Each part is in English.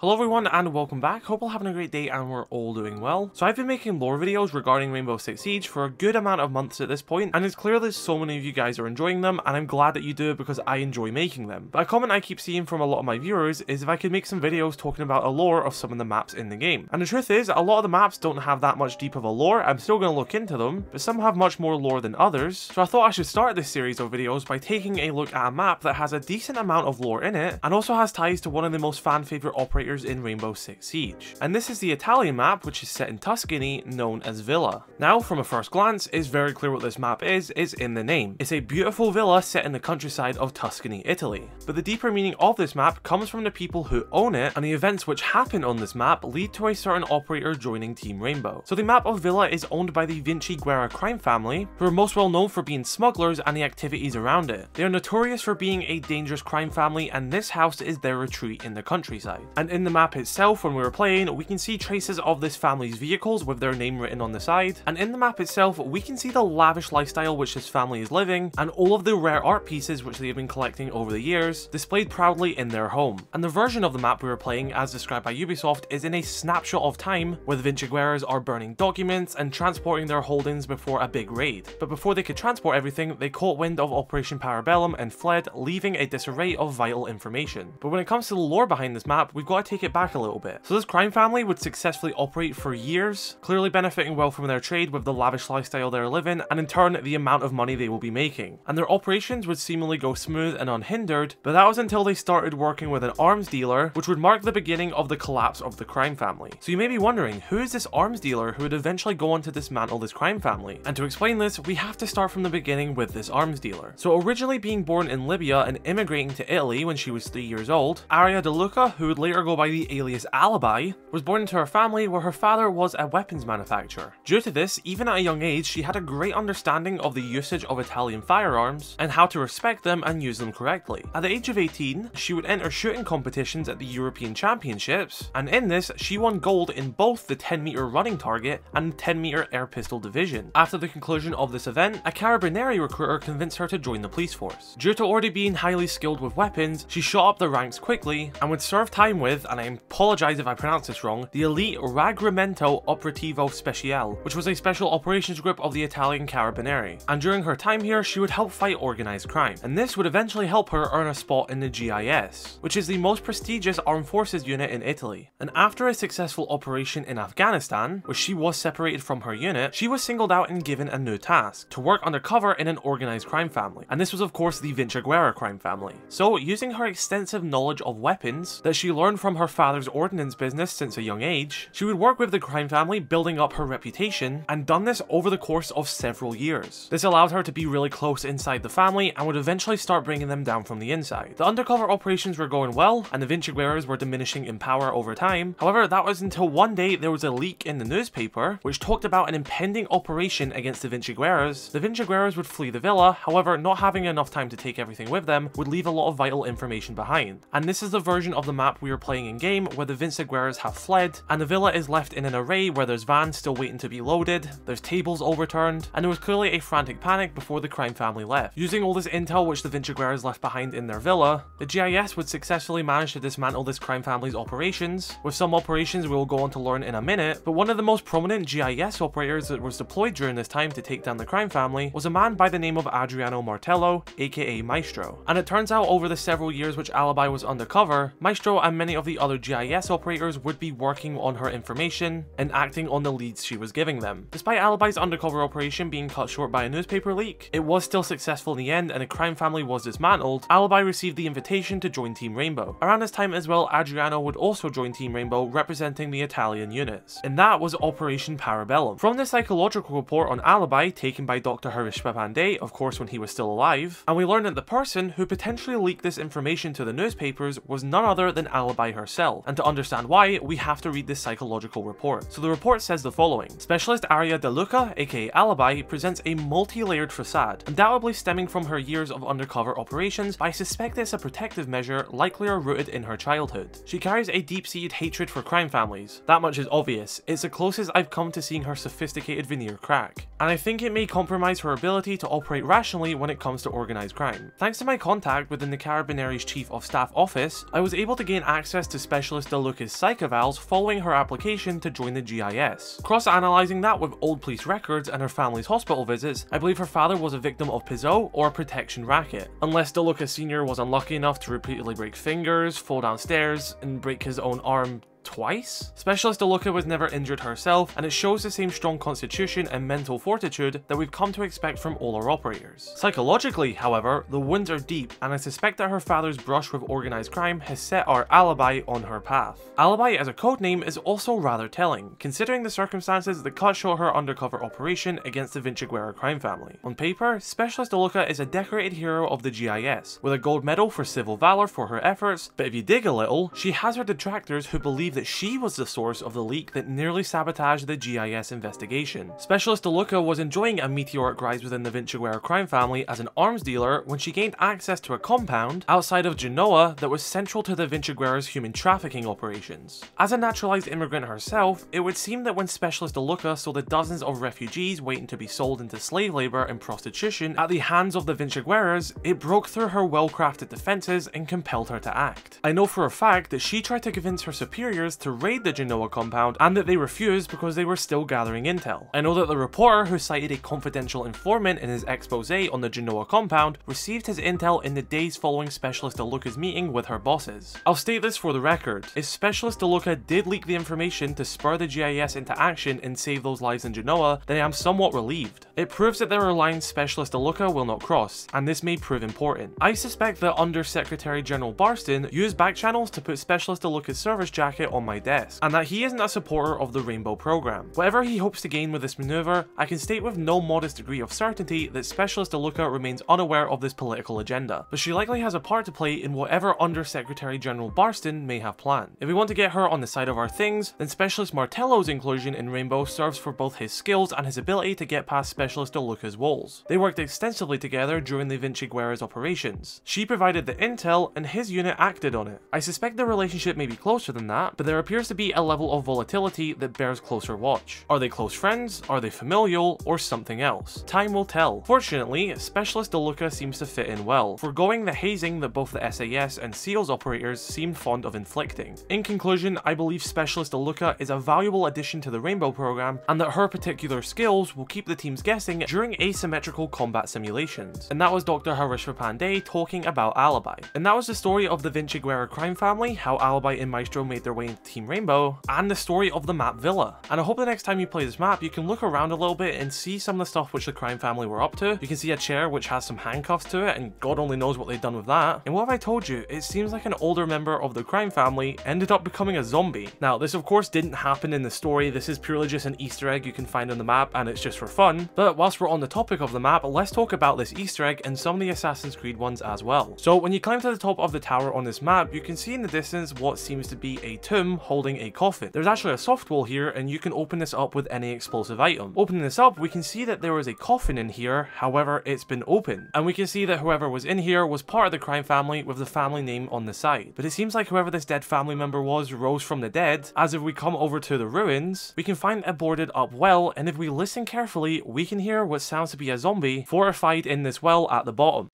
Hello everyone and welcome back. Hope you're having a great day and we're all doing well. So I've been making lore videos regarding Rainbow Six Siege for a good amount of months at this point, and it's clear that so many of you guys are enjoying them, and I'm glad that you do because I enjoy making them. But a comment I keep seeing from a lot of my viewers is if I could make some videos talking about a lore of some of the maps in the game. And the truth is, a lot of the maps don't have that much deep of a lore. I'm still going to look into them, but some have much more lore than others. So I thought I should start this series of videos by taking a look at a map that has a decent amount of lore in it, and also has ties to one of the most fan favorite operators in Rainbow Six Siege. And this is the Italian map, which is set in Tuscany, known as Villa. Now, from a first glance, it's very clear what this map is in the name. It's a beautiful villa set in the countryside of Tuscany, Italy. But the deeper meaning of this map comes from the people who own it, and the events which happen on this map lead to a certain operator joining Team Rainbow. So the map of Villa is owned by the Vinciguerra crime family, who are most well known for being smugglers and the activities around it. They are notorious for being a dangerous crime family, and this house is their retreat in the countryside. And in the map itself, when we were playing, we can see traces of this family's vehicles with their name written on the side, and in the map itself we can see the lavish lifestyle which this family is living, and all of the rare art pieces which they have been collecting over the years, displayed proudly in their home. And the version of the map we were playing, as described by Ubisoft, is in a snapshot of time where the Vinciguerras are burning documents and transporting their holdings before a big raid. But before they could transport everything, they caught wind of Operation Para-Bellum and fled, leaving a disarray of vital information. But when it comes to the lore behind this map, we've got to take it back a little bit. So this crime family would successfully operate for years, clearly benefiting well from their trade with the lavish lifestyle they're living, and in turn the amount of money they will be making. And their operations would seemingly go smooth and unhindered, but that was until they started working with an arms dealer, which would mark the beginning of the collapse of the crime family. So you may be wondering, who is this arms dealer who would eventually go on to dismantle this crime family? And to explain this, we have to start from the beginning with this arms dealer. So originally being born in Libya and immigrating to Italy when she was 3 years old, Aria de Luca, who would later go by the alias Alibi, was born into her family where her father was a weapons manufacturer. Due to this, even at a young age, she had a great understanding of the usage of Italian firearms and how to respect them and use them correctly. At the age of 18, she would enter shooting competitions at the European Championships, and in this, she won gold in both the 10-meter running target and 10-meter air pistol division. After the conclusion of this event, a Carabinieri recruiter convinced her to join the police force. Due to already being highly skilled with weapons, she shot up the ranks quickly and would serve time with, and I apologize if I pronounce this wrong, the elite Raggramento Operativo Speciale, which was a special operations group of the Italian Carabinieri. And during her time here, she would help fight organized crime, and this would eventually help her earn a spot in the JYS, which is the most prestigious armed forces unit in Italy. And after a successful operation in Afghanistan, where she was separated from her unit, she was singled out and given a new task, to work undercover in an organized crime family. And this was of course the Vinciguerra crime family. So using her extensive knowledge of weapons that she learned from her father's ordnance business since a young age, she would work with the crime family, building up her reputation, and done this over the course of several years. This allowed her to be really close inside the family and would eventually start bringing them down from the inside. The undercover operations were going well, and the Vinciguerras were diminishing in power over time. However, that was until one day there was a leak in the newspaper which talked about an impending operation against the Vinciguerras. The Vinciguerras would flee the villa, however, not having enough time to take everything with them would leave a lot of vital information behind. And this is the version of the map we are playing in game where the Vinciguerras have fled, and the villa is left in an array where there's vans still waiting to be loaded, there's tables overturned, and there was clearly a frantic panic before the crime family left. Using all this intel which the Vinciguerras left behind in their villa, the JYS would successfully manage to dismantle this crime family's operations, with some operations we will go on to learn in a minute. But one of the most prominent JYS operators that was deployed during this time to take down the crime family was a man by the name of Adriano Martello, aka Maestro. And it turns out over the several years which Alibi was undercover, Maestro and many of the other JYS operators would be working on her information and acting on the leads she was giving them. Despite Alibi's undercover operation being cut short by a newspaper leak, it was still successful in the end and the crime family was dismantled. Alibi received the invitation to join Team Rainbow. Around this time as well, Adriano would also join Team Rainbow, representing the Italian units, and that was Operation Para-Bellum. From the psychological report on Alibi taken by Dr. Harish Papande, of course when he was still alive, and we learned that the person who potentially leaked this information to the newspapers was none other than Alibi herself. And to understand why, we have to read this psychological report. So the report says the following: Specialist Aria de Luca, aka Alibi, presents a multi-layered facade, undoubtedly stemming from her years of undercover operations, but I suspect it's a protective measure likely rooted in her childhood. She carries a deep-seated hatred for crime families. That much is obvious. It's the closest I've come to seeing her sophisticated veneer crack. And I think it may compromise her ability to operate rationally when it comes to organized crime. Thanks to my contact within the Carabinieri's Chief of Staff office, I was able to gain access access to Specialist DeLuca's psych evals following her application to join the GIS. Cross-analysing that with old police records and her family's hospital visits, I believe her father was a victim of Pizzo or a protection racket. Unless DeLuca Sr. was unlucky enough to repeatedly break fingers, fall downstairs, and break his own arm twice? Specialist DeLuca was never injured herself, and it shows the same strong constitution and mental fortitude that we've come to expect from all our operators. Psychologically, however, the wounds are deep, and I suspect that her father's brush with organised crime has set our Alibi on her path. Alibi as a codename is also rather telling, considering the circumstances that cut short her undercover operation against the Vinciguerra crime family. On paper, Specialist DeLuca is a decorated hero of the GIS, with a gold medal for civil valor for her efforts, but if you dig a little, she has her detractors who believe that she was the source of the leak that nearly sabotaged the GIS investigation. Specialist DeLuca was enjoying a meteoric rise within the Vinciguerra crime family as an arms dealer when she gained access to a compound outside of Genoa that was central to the Vinciguerra's human trafficking operations. As a naturalized immigrant herself, it would seem that when Specialist DeLuca saw the dozens of refugees waiting to be sold into slave labor and prostitution at the hands of the Vinciguerras, it broke through her well-crafted defenses and compelled her to act. I know for a fact that she tried to convince her superiors to raid the Genoa compound and that they refused because they were still gathering intel. I know that the reporter who cited a confidential informant in his expose on the Genoa compound received his intel in the days following Specialist DeLuca's meeting with her bosses. I'll state this for the record, if Specialist DeLuca did leak the information to spur the GIS into action and save those lives in Genoa, then I am somewhat relieved. It proves that there are lines Specialist DeLuca will not cross, and this may prove important. I suspect that Under Secretary General Barston used back channels to put Specialist DeLuca's service jacket on my desk, and that he isn't a supporter of the Rainbow program. Whatever he hopes to gain with this maneuver, I can state with no modest degree of certainty that Specialist DeLuca remains unaware of this political agenda, but she likely has a part to play in whatever Under Secretary General Barston may have planned. If we want to get her on the side of our things, then Specialist Martello's inclusion in Rainbow serves for both his skills and his ability to get past Specialist DeLuca's walls. They worked extensively together during the Vinciguerra's operations. She provided the intel and his unit acted on it. I suspect the relationship may be closer than that, but there appears to be a level of volatility that bears closer watch. Are they close friends, are they familial, or something else? Time will tell. Fortunately, Specialist DeLuca seems to fit in well, foregoing the hazing that both the SAS and SEALs operators seemed fond of inflicting. In conclusion, I believe Specialist DeLuca is a valuable addition to the Rainbow program, and that her particular skills will keep the teams guessing during asymmetrical combat simulations. And that was Dr. Harishva Pandey talking about Alibi. And that was the story of the Vinciguerra crime family, how Alibi and Maestro made their way into Team Rainbow, and the story of the map Villa. And I hope the next time you play this map, you can look around a little bit and see some of the stuff which the crime family were up to. You can see a chair which has some handcuffs to it, and God only knows what they've done with that. And what have I told you? It seems like an older member of the crime family ended up becoming a zombie. Now, this of course didn't happen in the story. This is purely just an Easter egg you can find on the map, and it's just for fun. But whilst we're on the topic of the map, let's talk about this Easter egg and some of the Assassin's Creed ones as well. So when you climb to the top of the tower on this map, you can see in the distance what seems to be a tomb holding a coffin. There's actually a soft wall here, and you can open this up with any explosive item. Opening this up, we can see that there is a coffin in here, however, it's been opened. And we can see that whoever was in here was part of the crime family with the family name on the side. But it seems like whoever this dead family member was rose from the dead, as if we come over to the ruins, we can find a boarded up well, and if we listen carefully, we can hear what sounds to be a zombie fortified in this well at the bottom.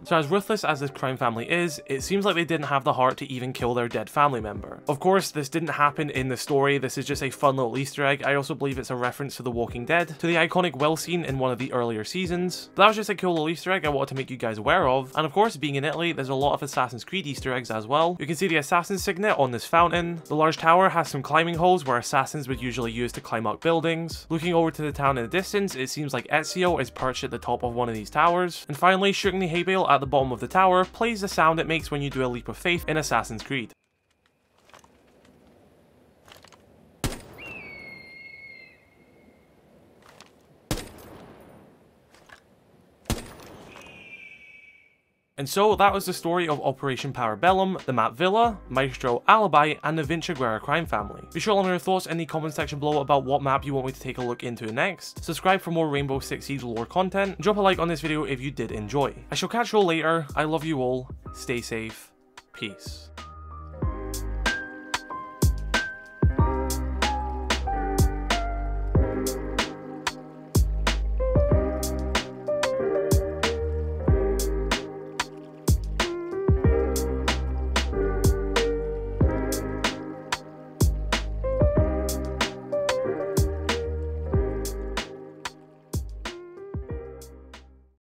So as ruthless as this crime family is, it seems like they didn't have the heart to even kill their dead family member. Of course, this didn't happen in the story, this is just a fun little Easter egg. I also believe it's a reference to The Walking Dead, to the iconic well scene in one of the earlier seasons. But that was just a cool little Easter egg I wanted to make you guys aware of. And of course, being in Italy, there's a lot of Assassin's Creed Easter eggs as well. You can see the assassin's signet on this fountain. The large tower has some climbing holes where assassins would usually use to climb up buildings. Looking over to the town in the distance, it seems like Ezio is perched at the top of one of these towers. And finally, shooting the hay bale at the bottom of the tower plays the sound it makes when you do a leap of faith in Assassin's Creed. And so that was the story of Operation Para-Bellum, the map Villa, Maestro, Alibi, and the Vinciguerra crime family. Be sure to let me know your thoughts in the comment section below about what map you want me to take a look into next. Subscribe for more Rainbow Six Siege lore content, and drop a like on this video if you did enjoy. I shall catch you all later, I love you all, stay safe, peace.